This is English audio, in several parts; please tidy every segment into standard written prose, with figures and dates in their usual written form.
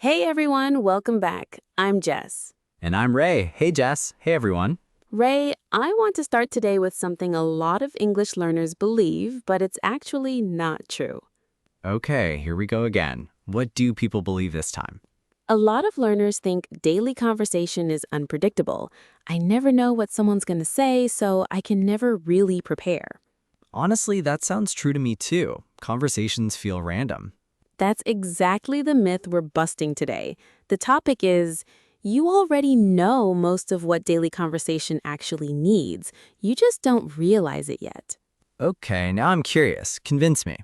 Hey everyone, welcome back. I'm Jess. And I'm Ray. Hey, Jess. Hey, everyone. Ray, I want to start today with something a lot of English learners believe, but it's actually not true. Okay, here we go again. What do people believe this time? A lot of learners think daily conversation is unpredictable. I never know what someone's going to say, so I can never really prepare. Honestly, that sounds true to me too. Conversations feel random. That's exactly the myth we're busting today. The topic is, you already know most of what daily conversation actually needs. You just don't realize it yet. Okay, now I'm curious. Convince me.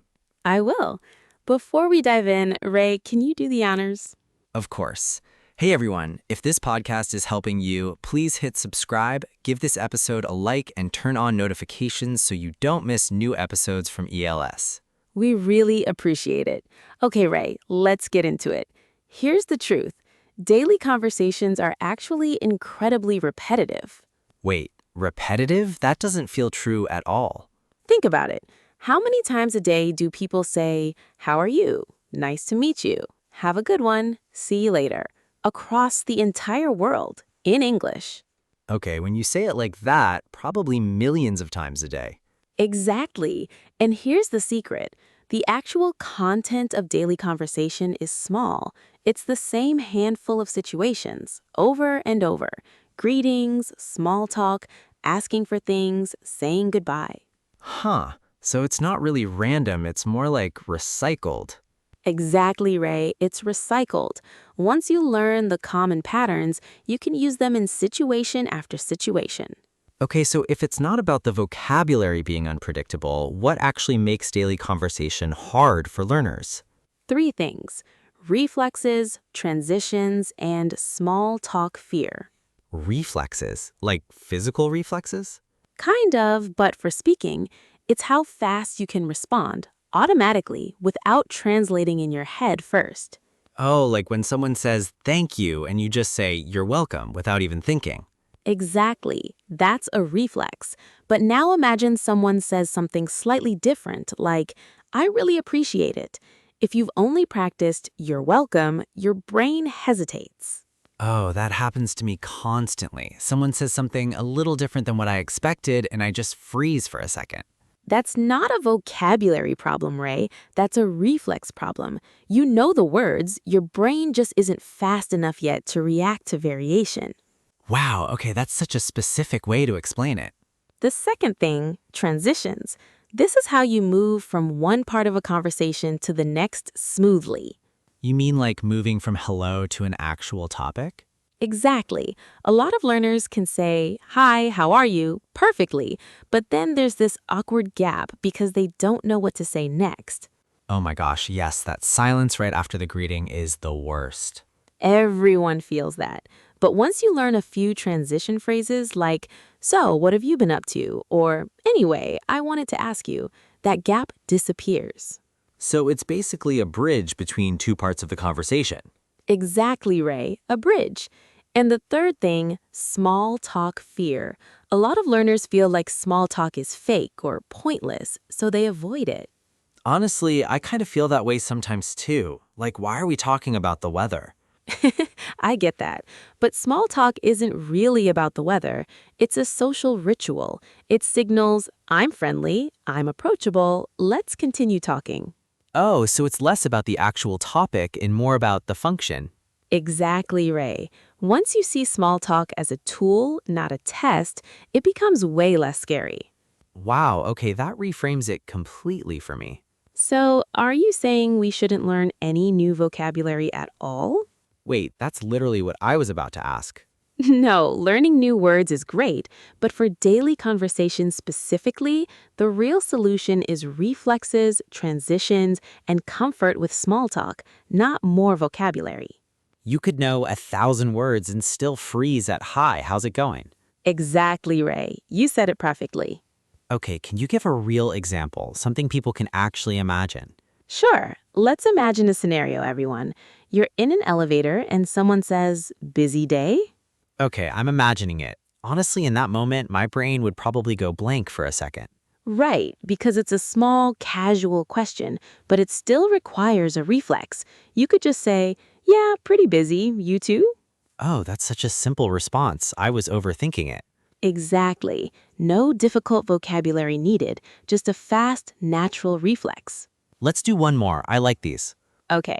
I will. Before we dive in, Ray, can you do the honors? Of course. Hey, everyone. If this podcast is helping you, please hit subscribe, give this episode a like, and turn on notifications so you don't miss new episodes from ELS. We really appreciate it. Okay, Ray, let's get into it. Here's the truth. Daily conversations are actually incredibly repetitive. Wait, repetitive? That doesn't feel true at all. Think about it. How many times a day do people say, "How are you? Nice to meet you. Have a good one. See you later," across the entire world, in English? Okay, when you say it like that, probably millions of times a day. Exactly. And here's the secret. The actual content of daily conversation is small. It's the same handful of situations, over and over. Greetings, small talk, asking for things, saying goodbye. Huh. So it's not really random, it's more like recycled. Exactly, Ray. It's recycled. Once you learn the common patterns, you can use them in situation after situation. Okay, so if it's not about the vocabulary being unpredictable, what actually makes daily conversation hard for learners? Three things: reflexes, transitions, and small talk fear. Reflexes? Like physical reflexes? Kind of, but for speaking, it's how fast you can respond, automatically, without translating in your head first. Oh, like when someone says thank you and you just say you're welcome without even thinking. Exactly. That's a reflex. But now imagine someone says something slightly different, like, "I really appreciate it." If you've only practiced "you're welcome," your brain hesitates. Oh, that happens to me constantly. Someone says something a little different than what I expected and I just freeze for a second. That's not a vocabulary problem, Ray. That's a reflex problem. You know the words, your brain just isn't fast enough yet to react to variation. Wow, okay, that's such a specific way to explain it. The second thing, transitions. This is how you move from one part of a conversation to the next smoothly. You mean like moving from hello to an actual topic? Exactly. A lot of learners can say, "Hi, how are you?" perfectly, but then there's this awkward gap because they don't know what to say next. Oh my gosh, yes, that silence right after the greeting is the worst. Everyone feels that. But once you learn a few transition phrases like, "So, what have you been up to?" or "Anyway, I wanted to ask you," that gap disappears. So it's basically a bridge between two parts of the conversation. Exactly, Ray, a bridge. And the third thing, small talk fear. A lot of learners feel like small talk is fake or pointless, so they avoid it. Honestly, I kind of feel that way sometimes too. Like, why are we talking about the weather? I get that. But small talk isn't really about the weather. It's a social ritual. It signals, "I'm friendly, I'm approachable, let's continue talking." Oh, so it's less about the actual topic and more about the function. Exactly, Ray. Once you see small talk as a tool, not a test, it becomes way less scary. Wow, okay, that reframes it completely for me. So, are you saying we shouldn't learn any new vocabulary at all? Wait, that's literally what I was about to ask. No, learning new words is great, but for daily conversation specifically, the real solution is reflexes, transitions, and comfort with small talk, not more vocabulary. You could know 1,000 words and still freeze at hi, how's it going? Exactly, Ray. You said it perfectly. Okay, can you give a real example, something people can actually imagine? Sure. Let's imagine a scenario, everyone. You're in an elevator and someone says, "Busy day?" Okay, I'm imagining it. Honestly, in that moment, my brain would probably go blank for a second. Right, because it's a small, casual question, but it still requires a reflex. You could just say, Yeah, pretty busy. You too? Oh, that's such a simple response. I was overthinking it. Exactly. No difficult vocabulary needed, just a fast, natural reflex. Let's do one more. I like these. Okay,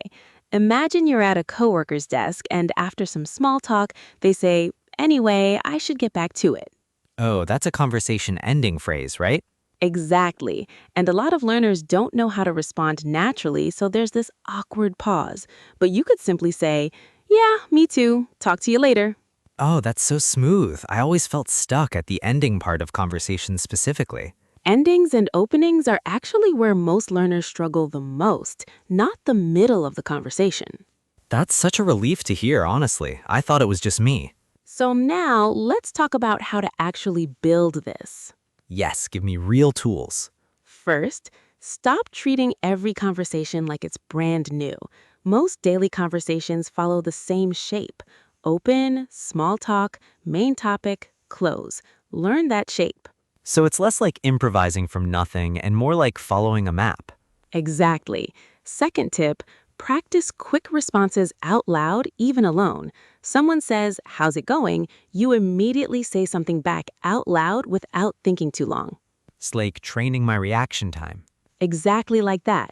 imagine you're at a coworker's desk and after some small talk, they say, "Anyway, I should get back to it." Oh, that's a conversation ending phrase, right? Exactly. And a lot of learners don't know how to respond naturally, so there's this awkward pause. But you could simply say, "Yeah, me too. Talk to you later." Oh, that's so smooth. I always felt stuck at the ending part of conversations specifically. Endings and openings are actually where most learners struggle the most, not the middle of the conversation. That's such a relief to hear, honestly. I thought it was just me. So now let's talk about how to actually build this. Yes, give me real tools. First, stop treating every conversation like it's brand new. Most daily conversations follow the same shape: open, small talk, main topic, close. Learn that shape. So it's less like improvising from nothing and more like following a map. Exactly. Second tip, practice quick responses out loud, even alone. Someone says, "How's it going?" You immediately say something back out loud without thinking too long. It's like training my reaction time. Exactly like that.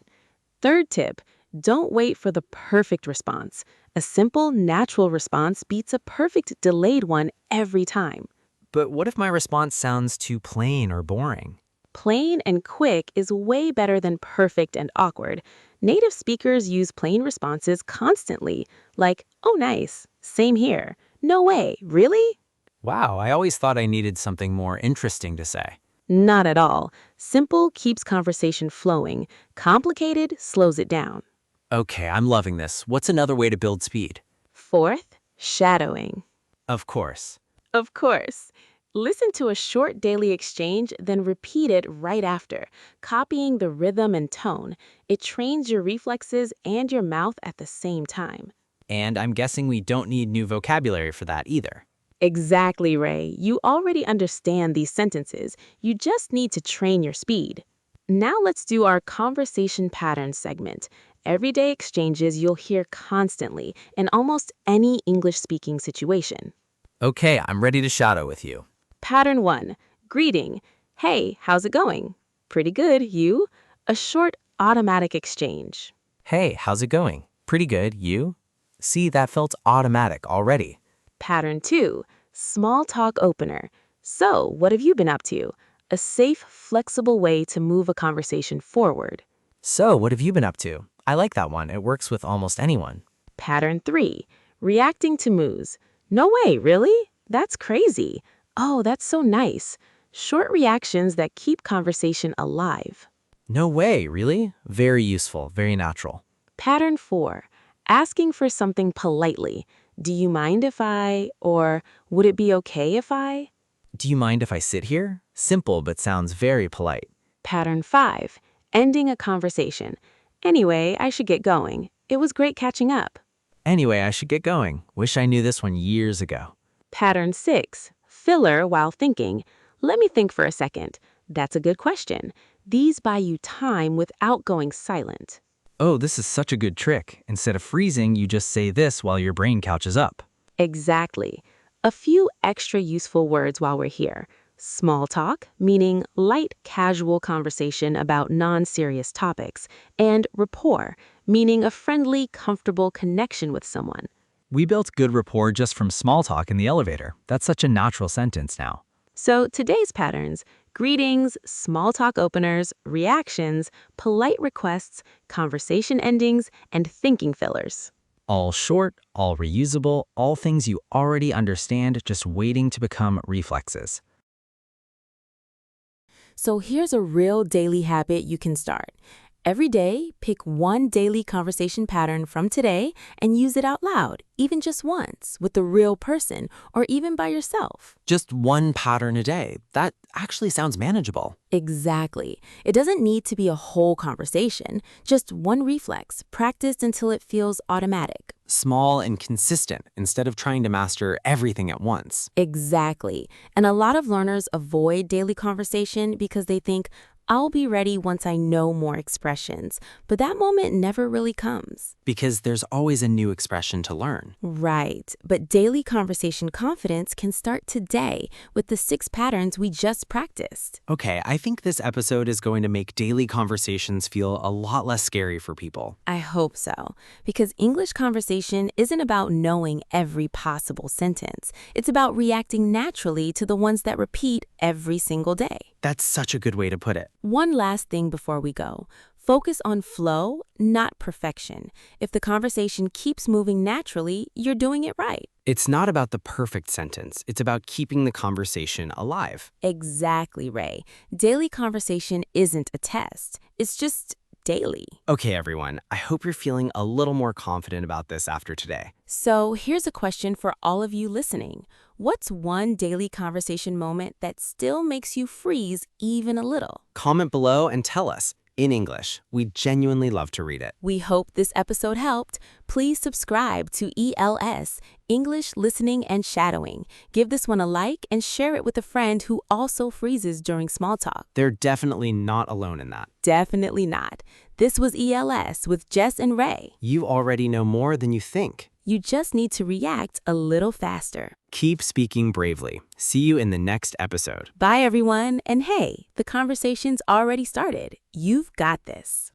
Third tip, don't wait for the perfect response. A simple, natural response beats a perfect delayed one every time. But what if my response sounds too plain or boring? Plain and quick is way better than perfect and awkward. Native speakers use plain responses constantly, like, "Oh, nice. Same here. No way. Really?" Wow, I always thought I needed something more interesting to say. Not at all. Simple keeps conversation flowing. Complicated slows it down. Okay, I'm loving this. What's another way to build speed? Fourth, shadowing. Of course. Of course. Listen to a short daily exchange, then repeat it right after, copying the rhythm and tone. It trains your reflexes and your mouth at the same time. And I'm guessing we don't need new vocabulary for that either. Exactly, Ray. You already understand these sentences. You just need to train your speed. Now let's do our conversation pattern segment. Everyday exchanges you'll hear constantly in almost any English-speaking situation. Okay, I'm ready to shadow with you. Pattern 1. Greeting. "Hey, how's it going?" "Pretty good. You?" A short, automatic exchange. Hey, how's it going? Pretty good, you? See, that felt automatic already. Pattern 2. Small talk opener. "So, what have you been up to?" A safe, flexible way to move a conversation forward. So, what have you been up to? I like that one. It works with almost anyone. Pattern 3. Reacting to moves. "No way, really? That's crazy." "Oh, that's so nice." Short reactions that keep conversation alive. No way, really? Very useful, very natural. Pattern 4. Asking for something politely. "Do you mind if I," or "Would it be okay if I?" Do you mind if I sit here? Simple, but sounds very polite. Pattern 5. Ending a conversation. "Anyway, I should get going. It was great catching up." Anyway, I should get going. Wish I knew this one years ago. Pattern 6. Filler while thinking. "Let me think for a second." "That's a good question." These buy you time without going silent. Oh, this is such a good trick. Instead of freezing, you just say this while your brain couches up. Exactly. A few extra useful words while we're here. Small talk, meaning light, casual conversation about non-serious topics, and rapport, meaning a friendly, comfortable connection with someone. We built good rapport just from small talk in the elevator. That's such a natural sentence now. So today's patterns: greetings, small talk openers, reactions, polite requests, conversation endings, and thinking fillers. All short, all reusable, all things you already understand, just waiting to become reflexes. So here's a real daily habit you can start. Every day, pick one daily conversation pattern from today and use it out loud, even just once, with a real person or even by yourself. Just one pattern a day. That actually sounds manageable. Exactly. It doesn't need to be a whole conversation, just one reflex, practiced until it feels automatic. Small and consistent instead of trying to master everything at once. Exactly. And a lot of learners avoid daily conversation because they think, I'll be ready once I know more expressions, but that moment never really comes. Because there's always a new expression to learn. Right, but daily conversation confidence can start today with the 6 patterns we just practiced. Okay, I think this episode is going to make daily conversations feel a lot less scary for people. I hope so, because English conversation isn't about knowing every possible sentence. It's about reacting naturally to the ones that repeat every single day. That's such a good way to put it. One last thing before we go. Focus on flow, not perfection. If the conversation keeps moving naturally, you're doing it right. It's not about the perfect sentence. It's about keeping the conversation alive. Exactly, Ray. Daily conversation isn't a test. It's just daily. Okay, everyone, I hope you're feeling a little more confident about this after today. So here's a question for all of you listening. What's one daily conversation moment that still makes you freeze even a little? Comment below and tell us. In English, we genuinely love to read it. We hope this episode helped. Please subscribe to ELS, English Listening and Shadowing. Give this one a like and share it with a friend who also freezes during small talk. They're definitely not alone in that. Definitely not. This was ELS with Jess and Ray. You already know more than you think. You just need to react a little faster. Keep speaking bravely. See you in the next episode. Bye, everyone. And hey, the conversation's already started. You've got this.